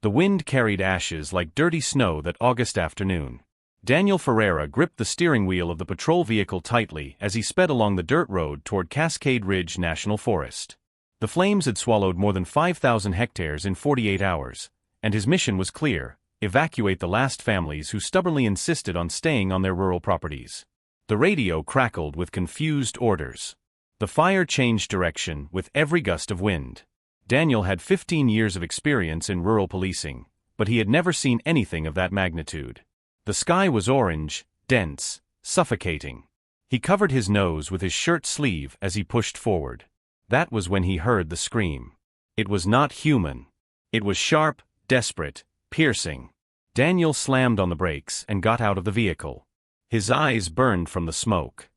The wind carried ashes like dirty snow that August afternoon. Daniel Ferreira gripped the steering wheel of the patrol vehicle tightly as he sped along the dirt road toward Cascade Ridge National Forest. The flames had swallowed more than 5,000 hectares in 48 hours, and his mission was clear: evacuate the last families who stubbornly insisted on staying on their rural properties. The radio crackled with confused orders. The fire changed direction with every gust of wind. Daniel had 15 years of experience in rural policing, but he had never seen anything of that magnitude. The sky was orange, dense, suffocating. He covered his nose with his shirt sleeve as he pushed forward. That was when he heard the scream. It was not human. It was sharp, desperate, piercing. Daniel slammed on the brakes and got out of the vehicle. His eyes burned from the smoke.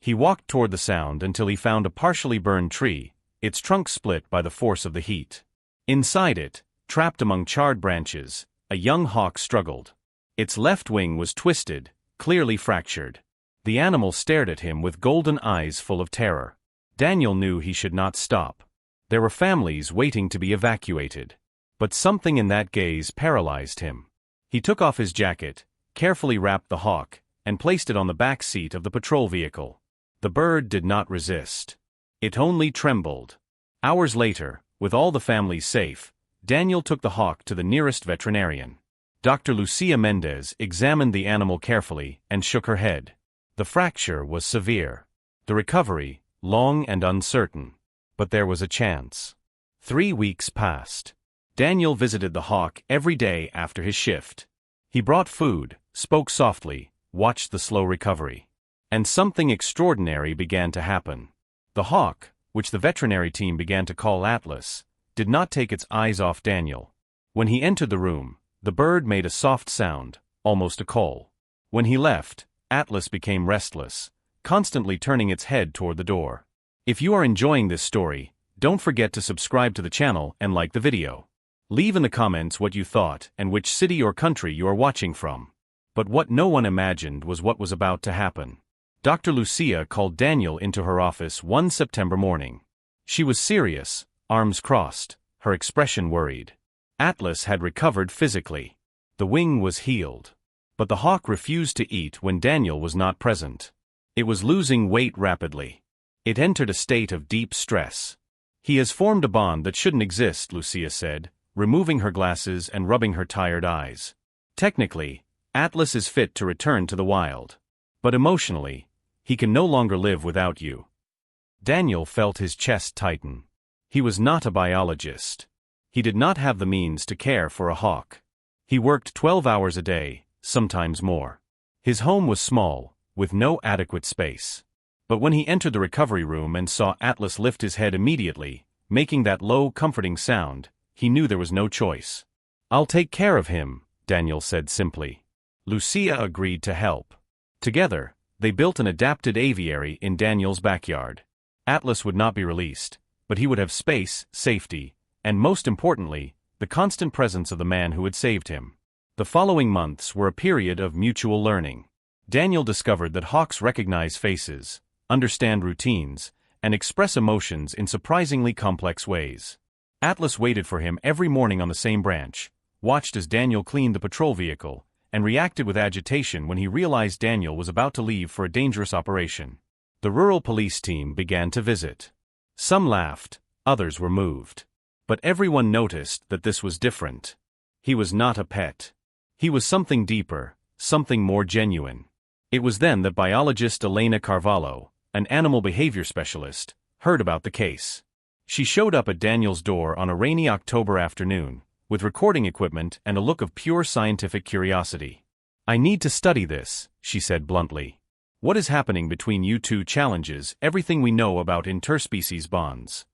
He walked toward the sound until he found a partially burned tree, its trunk split by the force of the heat. Inside it, trapped among charred branches, a young hawk struggled. Its left wing was twisted, clearly fractured. The animal stared at him with golden eyes full of terror. Daniel knew he should not stop. There were families waiting to be evacuated. But something in that gaze paralyzed him. He took off his jacket, carefully wrapped the hawk, and placed it on the back seat of the patrol vehicle. The bird did not resist. It only trembled. Hours later, with all the families safe, Daniel took the hawk to the nearest veterinarian. Dr. Lucia Mendez examined the animal carefully and shook her head. The fracture was severe. The recovery, long and uncertain. But there was a chance. 3 weeks passed. Daniel visited the hawk every day after his shift. He brought food, spoke softly, watched the slow recovery. And something extraordinary began to happen. The hawk, which the veterinary team began to call Atlas, did not take its eyes off Daniel. When he entered the room, the bird made a soft sound, almost a call. When he left, Atlas became restless, constantly turning its head toward the door. If you are enjoying this story, don't forget to subscribe to the channel and like the video. Leave in the comments what you thought and which city or country you are watching from. But what no one imagined was what was about to happen. Dr. Lucia called Daniel into her office one September morning. She was serious, arms crossed, her expression worried. Atlas had recovered physically. The wing was healed. But the hawk refused to eat when Daniel was not present. It was losing weight rapidly. It entered a state of deep stress. He has formed a bond that shouldn't exist, Lucia said, removing her glasses and rubbing her tired eyes. Technically, Atlas is fit to return to the wild. But emotionally, he can no longer live without you. Daniel felt his chest tighten. He was not a biologist. He did not have the means to care for a hawk. He worked 12 hours a day, sometimes more. His home was small, with no adequate space. But when he entered the recovery room and saw Atlas lift his head immediately, making that low, comforting sound, he knew there was no choice. "I'll take care of him," Daniel said simply. Lucia agreed to help. Together, they built an adapted aviary in Daniel's backyard. Atlas would not be released, but he would have space, safety, and most importantly, the constant presence of the man who had saved him. The following months were a period of mutual learning. Daniel discovered that hawks recognize faces, understand routines, and express emotions in surprisingly complex ways. Atlas waited for him every morning on the same branch, watched as Daniel cleaned the patrol vehicle, and reacted with agitation when he realized Daniel was about to leave for a dangerous operation. The rural police team began to visit. Some laughed, others were moved. But everyone noticed that this was different. He was not a pet. He was something deeper, something more genuine. It was then that biologist Elena Carvalho, an animal behavior specialist, heard about the case. She showed up at Daniel's door on a rainy October afternoon, with recording equipment and a look of pure scientific curiosity. "I need to study this," she said bluntly. "What is happening between you two challenges everything we know about interspecies bonds."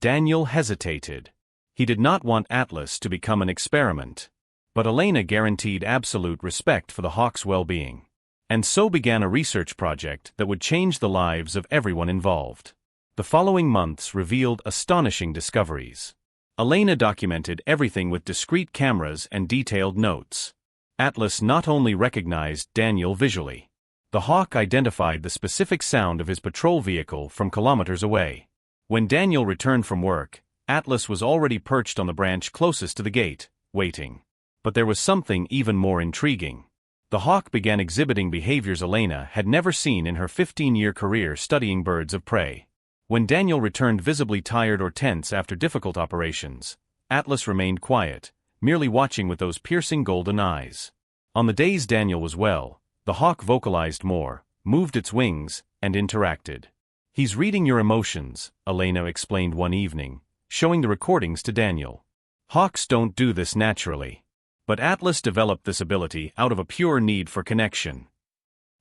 Daniel hesitated. He did not want Atlas to become an experiment. But Elena guaranteed absolute respect for the hawk's well-being. And so began a research project that would change the lives of everyone involved. The following months revealed astonishing discoveries. Elena documented everything with discrete cameras and detailed notes. Atlas not only recognized Daniel visually. The hawk identified the specific sound of his patrol vehicle from kilometers away. When Daniel returned from work, Atlas was already perched on the branch closest to the gate, waiting. But there was something even more intriguing. The hawk began exhibiting behaviors Elena had never seen in her 15-year career studying birds of prey. When Daniel returned visibly tired or tense after difficult operations, Atlas remained quiet, merely watching with those piercing golden eyes. On the days Daniel was well, the hawk vocalized more, moved its wings, and interacted. "He's reading your emotions," Elena explained one evening, showing the recordings to Daniel. "Hawks don't do this naturally. But Atlas developed this ability out of a pure need for connection."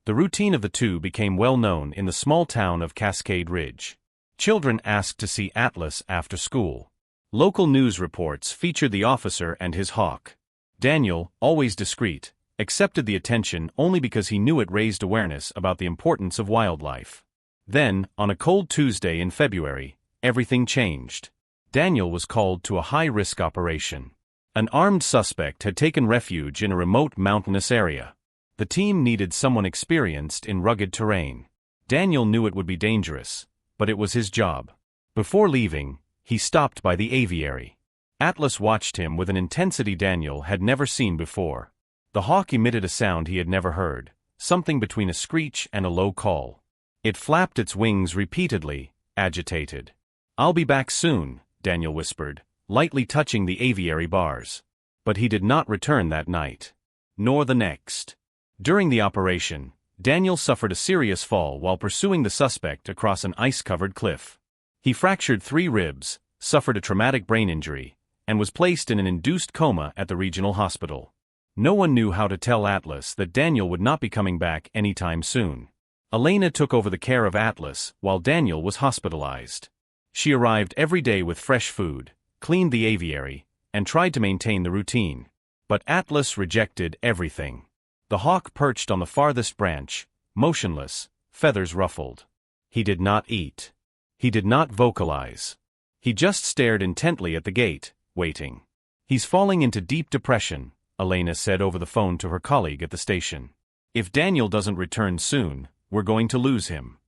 The routine of the two became well known in the small town of Cascade Ridge. Children asked to see Atlas after school. Local news reports featured the officer and his hawk. Daniel, always discreet, accepted the attention only because he knew it raised awareness about the importance of wildlife. Then, on a cold Tuesday in February, everything changed. Daniel was called to a high-risk operation. An armed suspect had taken refuge in a remote mountainous area. The team needed someone experienced in rugged terrain. Daniel knew it would be dangerous, but it was his job. Before leaving, he stopped by the aviary. Atlas watched him with an intensity Daniel had never seen before. The hawk emitted a sound he had never heard, something between a screech and a low call. It flapped its wings repeatedly, agitated. "I'll be back soon," Daniel whispered, lightly touching the aviary bars. But he did not return that night. Nor the next. During the operation, Daniel suffered a serious fall while pursuing the suspect across an ice-covered cliff. He fractured 3 ribs, suffered a traumatic brain injury, and was placed in an induced coma at the regional hospital. No one knew how to tell Atlas that Daniel would not be coming back anytime soon. Elena took over the care of Atlas while Daniel was hospitalized. She arrived every day with fresh food, cleaned the aviary, and tried to maintain the routine. But Atlas rejected everything. The hawk perched on the farthest branch, motionless, feathers ruffled. He did not eat. He did not vocalize. He just stared intently at the gate, waiting. "He's falling into deep depression," Elena said over the phone to her colleague at the station. "If Daniel doesn't return soon, we're going to lose him."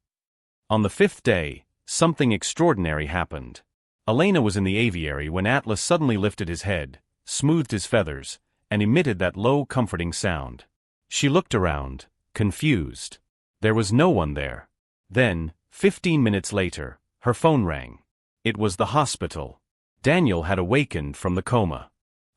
On the 5th day, something extraordinary happened. Elena was in the aviary when Atlas suddenly lifted his head, smoothed his feathers, and emitted that low, comforting sound. She looked around, confused. There was no one there. Then, 15 minutes later, her phone rang. It was the hospital. Daniel had awakened from the coma.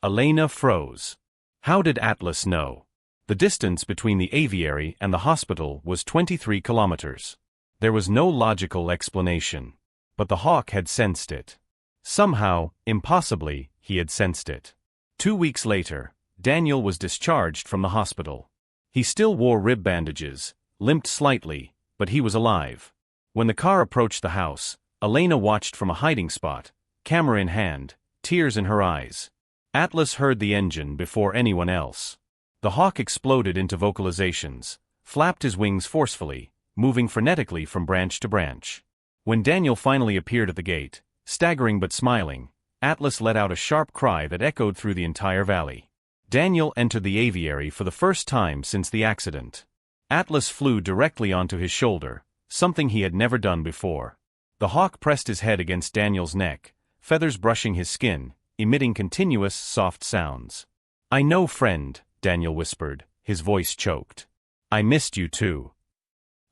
Elena froze. How did Atlas know? The distance between the aviary and the hospital was 23 kilometers. There was no logical explanation. But the hawk had sensed it. Somehow, impossibly, he had sensed it. 2 weeks later, Daniel was discharged from the hospital. He still wore rib bandages, limped slightly, but he was alive. When the car approached the house, Elena watched from a hiding spot, camera in hand, tears in her eyes. Atlas heard the engine before anyone else. The hawk exploded into vocalizations, flapped his wings forcefully, moving frenetically from branch to branch. When Daniel finally appeared at the gate, staggering but smiling, Atlas let out a sharp cry that echoed through the entire valley. Daniel entered the aviary for the first time since the accident. Atlas flew directly onto his shoulder, something he had never done before. The hawk pressed his head against Daniel's neck, feathers brushing his skin, emitting continuous, soft sounds. "I know, friend," Daniel whispered, his voice choked. "I missed you too."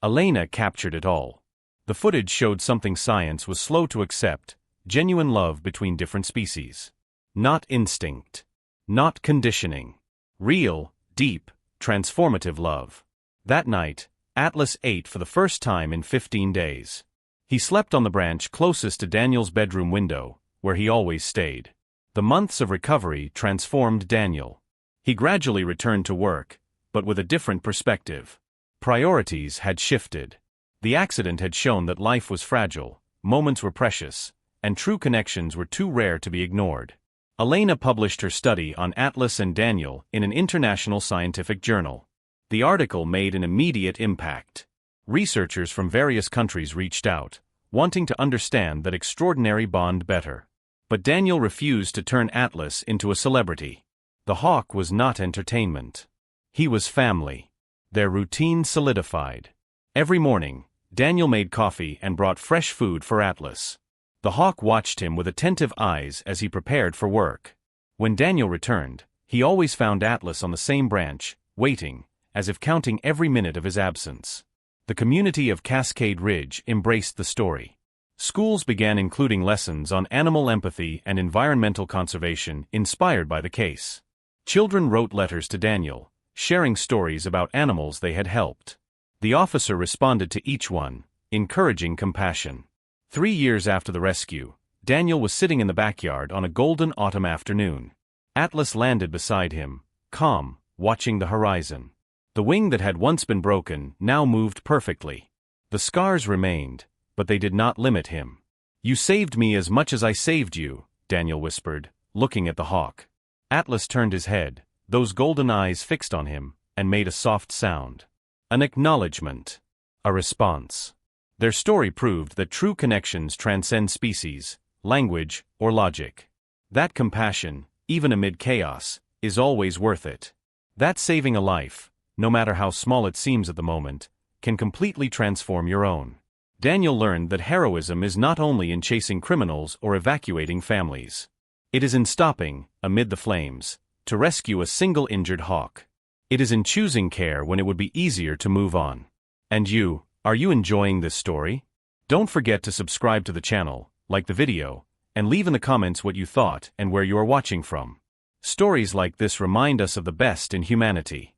Elena captured it all. The footage showed something science was slow to accept: genuine love between different species. Not instinct. Not conditioning. Real, deep, transformative love. That night, Atlas ate for the first time in 15 days. He slept on the branch closest to Daniel's bedroom window, where he always stayed. The months of recovery transformed Daniel. He gradually returned to work, but with a different perspective. Priorities had shifted. The accident had shown that life was fragile, moments were precious, and true connections were too rare to be ignored. Elena published her study on Atlas and Daniel in an international scientific journal. The article made an immediate impact. Researchers from various countries reached out, wanting to understand that extraordinary bond better. But Daniel refused to turn Atlas into a celebrity. The hawk was not entertainment. He was family. Their routine solidified. Every morning, Daniel made coffee and brought fresh food for Atlas. The hawk watched him with attentive eyes as he prepared for work. When Daniel returned, he always found Atlas on the same branch, waiting, as if counting every minute of his absence. The community of Cascade Ridge embraced the story. Schools began including lessons on animal empathy and environmental conservation inspired by the case. Children wrote letters to Daniel, sharing stories about animals they had helped. The officer responded to each one, encouraging compassion. 3 years after the rescue, Daniel was sitting in the backyard on a golden autumn afternoon. Atlas landed beside him, calm, watching the horizon. The wing that had once been broken now moved perfectly. The scars remained, but they did not limit him. "You saved me as much as I saved you," Daniel whispered, looking at the hawk. Atlas turned his head, those golden eyes fixed on him, and made a soft sound. An acknowledgement. A response. Their story proved that true connections transcend species, language, or logic. That compassion, even amid chaos, is always worth it. That saving a life, no matter how small it seems at the moment, can completely transform your own. Daniel learned that heroism is not only in chasing criminals or evacuating families. It is in stopping, amid the flames, to rescue a single injured hawk. It is in choosing care when it would be easier to move on. And you, are you enjoying this story? Don't forget to subscribe to the channel, like the video, and leave in the comments what you thought and where you are watching from. Stories like this remind us of the best in humanity.